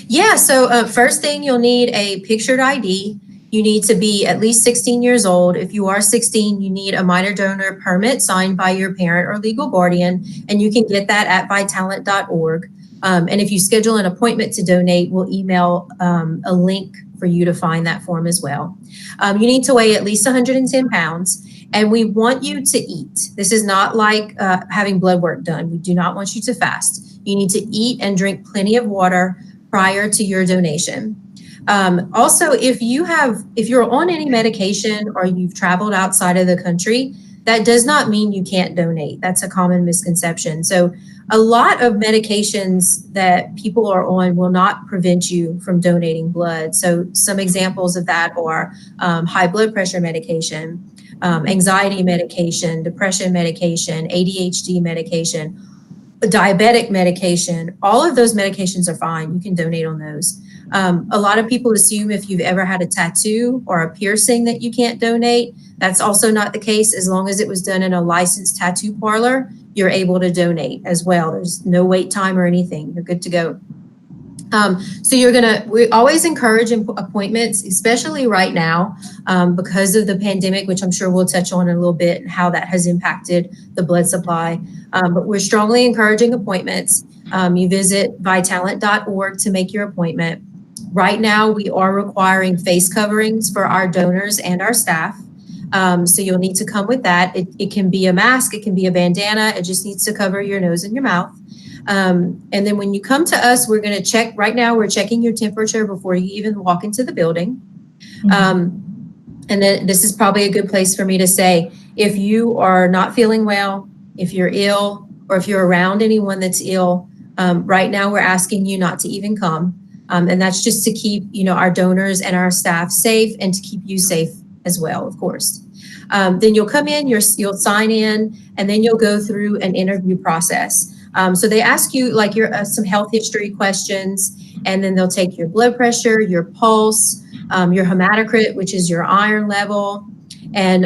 Yeah, so first thing, you'll need a pictured ID. You need to be at least 16 years old. If you are 16, you need a minor donor permit signed by your parent or legal guardian, and you can get that at vitalant.org. And if you schedule an appointment to donate, we'll email a link for you to find that form as well. You need to weigh at least 110 pounds, and we want you to eat. This is not like having blood work done. We do not want you to fast. You need to eat and drink plenty of water prior to your donation. Also, if you're on any medication or you've traveled outside of the country, that does not mean you can't donate. That's a common misconception. So a lot of medications that people are on will not prevent you from donating blood. So some examples of that are high blood pressure medication, anxiety medication, depression medication, ADHD medication, diabetic medication. All of those medications are fine. You can donate on those. A lot of people assume if you've ever had a tattoo or a piercing that you can't donate. That's also not the case. As long as it was done in a licensed tattoo parlor, you're able to donate as well. There's no wait time or anything. You're good to go. So we always encourage appointments, especially right now, because of the pandemic, which I'm sure we'll touch on in a little bit, and how that has impacted the blood supply. But we're strongly encouraging appointments. You visit vitalant.org to make your appointment. Right now, we are requiring face coverings for our donors and our staff. So you'll need to come with that. It can be a mask, it can be a bandana. It just needs to cover your nose and your mouth. And then when you come to us, we're going to check. Right now, we're checking your temperature before you even walk into the building. And then this is probably a good place for me to say, if you are not feeling well, if you're ill, or if you're around anyone that's ill, right now we're asking you not to even come. And that's just to keep, our donors and our staff safe, and to keep you safe as well, of course. Then you'll come in, you'll sign in, and then you'll go through an interview process. So they ask you some health history questions, and then they'll take your blood pressure, your pulse, your hematocrit, which is your iron level. And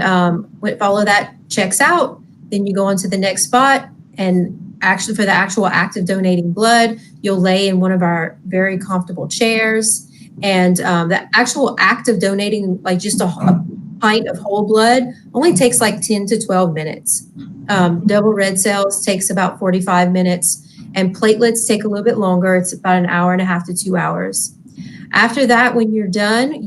if all of that checks out, then you go on to the next spot. And actually, for the actual act of donating blood, you'll lay in one of our very comfortable chairs. And the actual act of donating, just a pint of whole blood, only takes 10 to 12 minutes. Double red cells takes about 45 minutes, and platelets take a little bit longer. It's about an hour and a half to 2 hours. After that, when you're done,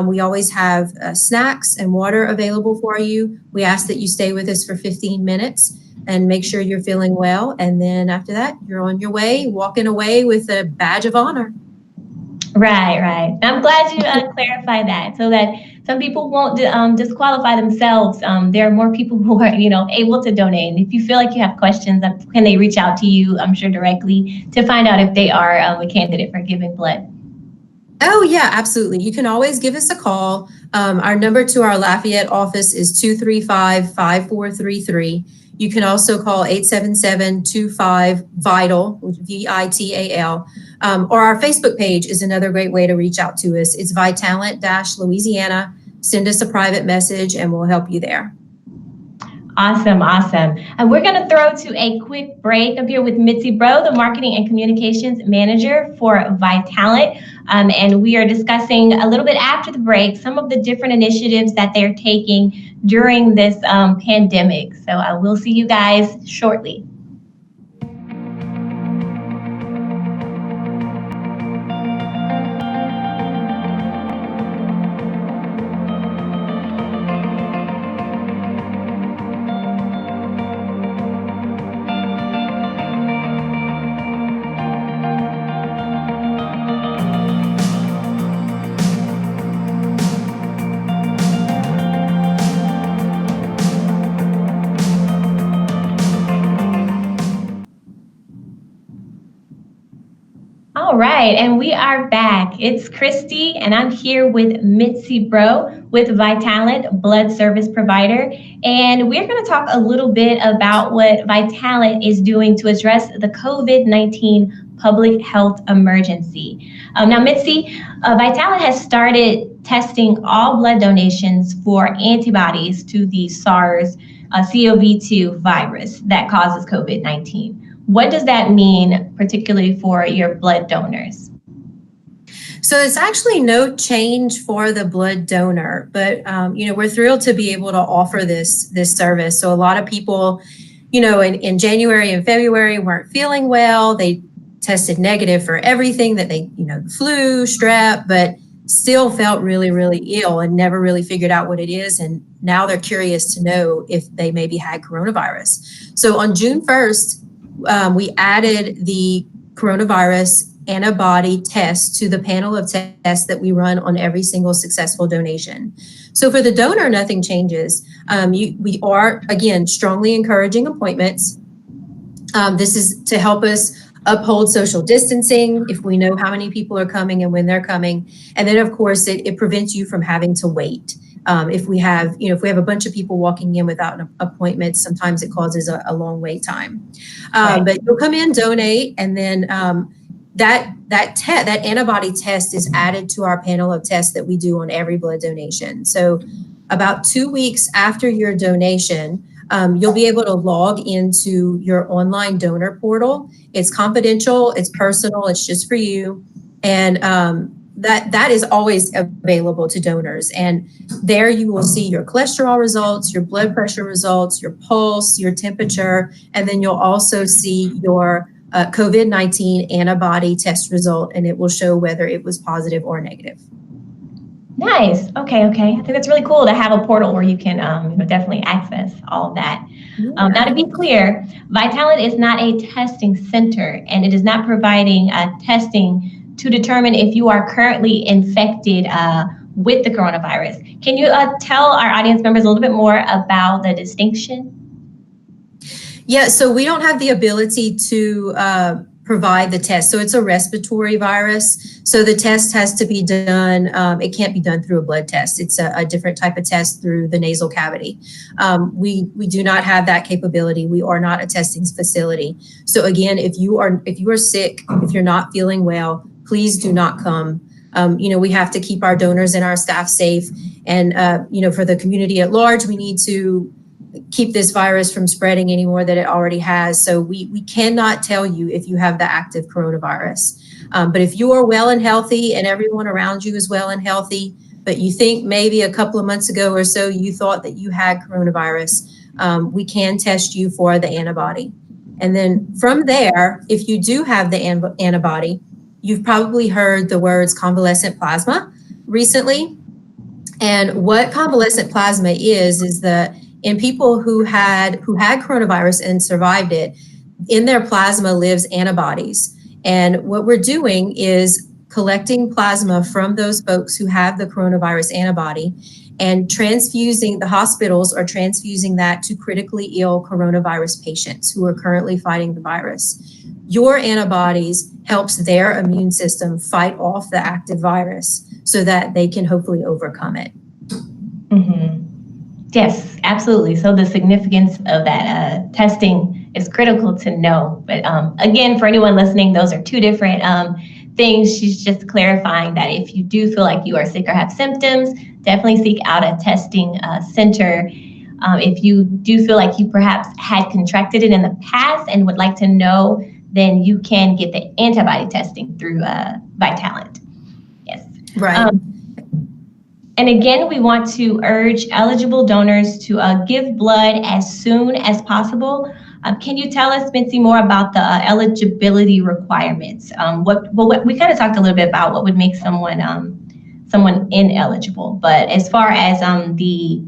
we always have snacks and water available for you. We ask that you stay with us for 15 minutes and make sure you're feeling well. And then after that, you're on your way, walking away with a badge of honor. Right. I'm glad you clarified that, so that some people won't disqualify themselves. There are more people who are, able to donate. And if you feel like you have questions, can they reach out to you, I'm sure, directly to find out if they are a candidate for giving blood? Oh, yeah, absolutely. You can always give us a call. Our number to our Lafayette office is 235-5433. You can also call 877-25-VITAL, VITAL. Or our Facebook page is another great way to reach out to us. It's Vitalant-Louisiana send us a private message and we'll help you there. Awesome. And we're going to throw to a quick break. I'm here with Mitzi Bro, the Marketing and Communications Manager for Vitalant. And we are discussing a little bit after the break some of the different initiatives that they're taking during this pandemic. So I will see you guys shortly. All right, and we are back. It's Christy, and I'm here with Mitzi Bro with Vitalant, blood service provider. And we're going to talk a little bit about what Vitalant is doing to address the COVID-19 public health emergency. Now, Mitzi, Vitalant has started testing all blood donations for antibodies to the SARS-CoV-2 virus that causes COVID-19. What does that mean, particularly for your blood donors? So it's actually no change for the blood donor, but we're thrilled to be able to offer this service. So a lot of people, in January and February weren't feeling well. They tested negative for everything that they, flu, strep, but still felt really, really ill and never really figured out what it is. And now they're curious to know if they maybe had coronavirus. So on June 1st, we added the coronavirus antibody test to the panel of tests that we run on every single successful donation. So for the donor, nothing changes. We are, again, strongly encouraging appointments. This is to help us uphold social distancing if we know how many people are coming and when they're coming. And then, of course, it prevents you from having to wait. If we have a bunch of people walking in without an appointment, sometimes it causes a long wait time. Right. But you'll come in, donate, and then that antibody test is added to our panel of tests that we do on every blood donation. So about 2 weeks after your donation, you'll be able to log into your online donor portal. It's confidential, it's personal, it's just for you. And that is always available to donors. And there you will see your cholesterol results, your blood pressure results, your pulse, your temperature, and then you'll also see your COVID-19 antibody test result, and it will show whether it was positive or negative. Nice. Okay. I think that's really cool to have a portal where you can definitely access all of that. Yeah. Now, to be clear, Vitalant is not a testing center, and it is not providing testing to determine if you are currently infected with the coronavirus. Can you tell our audience members a little bit more about the distinction? Yeah, so we don't have the ability to provide the test. So it's a respiratory virus. So the test has to be done, it can't be done through a blood test. It's a different type of test through the nasal cavity. We do not have that capability. We are not a testing facility. So again, if you are sick, if you're not feeling well, please do not come. We have to keep our donors and our staff safe. And, for the community at large, we need to keep this virus from spreading any more than it already has. So we cannot tell you if you have the active coronavirus. But if you are well and healthy and everyone around you is well and healthy, but you think maybe a couple of months ago or so you thought that you had coronavirus, we can test you for the antibody. And then from there, if you do have the antibody, you've probably heard the words convalescent plasma recently. And what convalescent plasma is that in people who had coronavirus and survived it, in their plasma lives antibodies. And what we're doing is collecting plasma from those folks who have the coronavirus antibody and the hospitals are transfusing that to critically ill coronavirus patients who are currently fighting the virus. Your antibodies helps their immune system fight off the active virus so that they can hopefully overcome it. Mm-hmm. Yes, absolutely. So the significance of that testing is critical to know. But again, for anyone listening, those are two different things. She's just clarifying that if you do feel like you are sick or have symptoms, definitely seek out a testing center. If you do feel like you perhaps had contracted it in the past and would like to know, then you can get the antibody testing through Vitalant. Yes. Right. And again, we want to urge eligible donors to give blood as soon as possible. Can you tell us, Mitzi, more about the eligibility requirements? What we kind of talked a little bit about what would make someone ineligible, but as far as the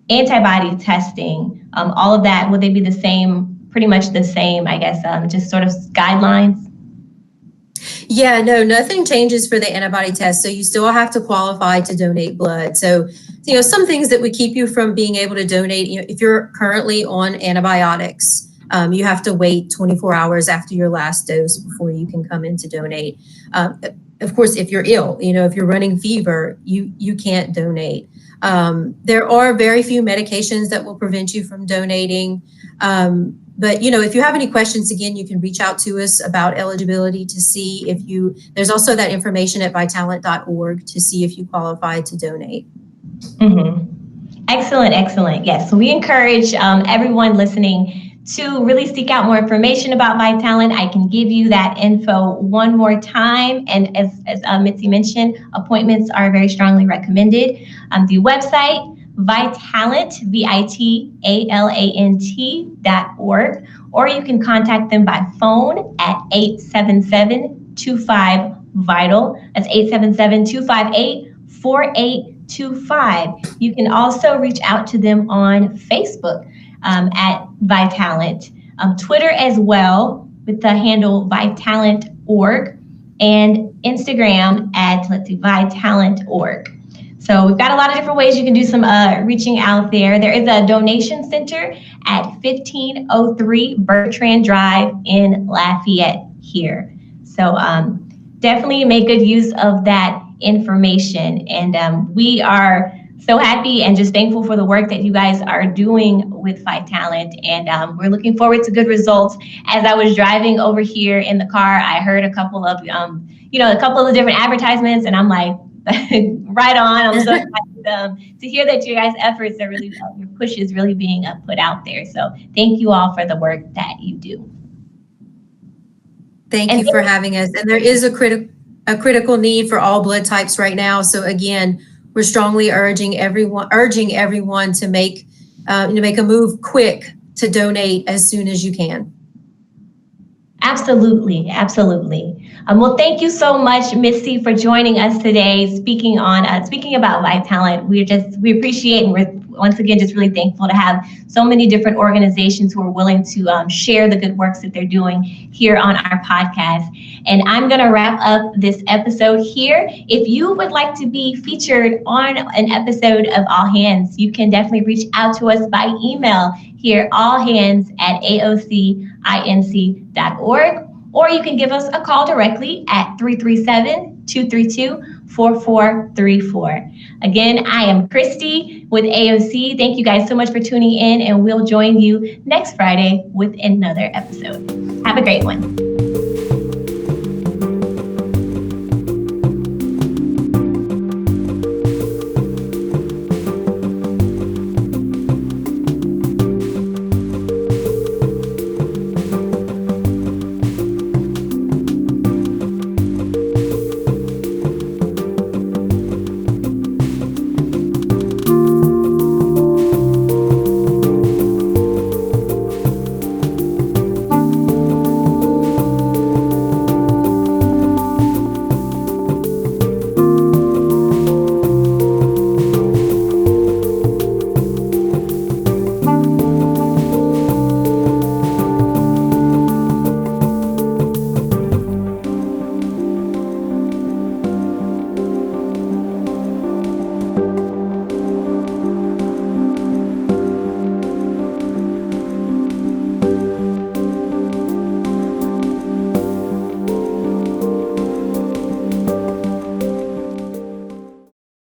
antibody testing, all of that, would they be the same, pretty much the same, I guess, just sort of guidelines? Yeah, no, nothing changes for the antibody test. So you still have to qualify to donate blood. So, some things that would keep you from being able to donate, if you're currently on antibiotics, you have to wait 24 hours after your last dose before you can come in to donate. Of course, if you're ill, if you're running fever, you can't donate. There are very few medications that will prevent you from donating. But, if you have any questions, again, you can reach out to us about eligibility to see if there's also that information at vitalant.org to see if you qualify to donate. Mm-hmm. Excellent. Yes. So we encourage everyone listening to really seek out more information about Vitalant. I can give you that info one more time. And as Mitzi mentioned, appointments are very strongly recommended. The website, Vitalant, VITALANT.org, or you can contact them by phone at 877-25-VITAL. That's 877-258-4825. You can also reach out to them on Facebook at Vitalant, Twitter as well with the handle Vitalant.org, and Instagram at Vitalant.org. So we've got a lot of different ways you can do some reaching out there. There is a donation center at 1503 Bertrand Drive in Lafayette here. So definitely make good use of that information. And we are so happy and just thankful for the work that you guys are doing with Vitalant. And we're looking forward to good results. As I was driving over here in the car, I heard a couple of different advertisements, and I'm like, right on. I'm so excited to hear that your guys' efforts are really, your push is really being put out there. So thank you all for the work that you do. Thank you for having us. And there is a critical need for all blood types right now. So again, we're strongly urging everyone to make a move quick to donate as soon as you can. Absolutely. Well, thank you so much, Missy, for joining us today, speaking about Vitalant. We appreciate, and we're once again just really thankful to have so many different organizations who are willing to share the good works that they're doing here on our podcast. And I'm going to wrap up this episode here. If you would like to be featured on an episode of All Hands, you can definitely reach out to us by email here, allhands@aocinc.org. Or you can give us a call directly at 337-232-4434. Again, I am Christy with AOC. Thank you guys so much for tuning in, and we'll join you next Friday with another episode. Have a great one.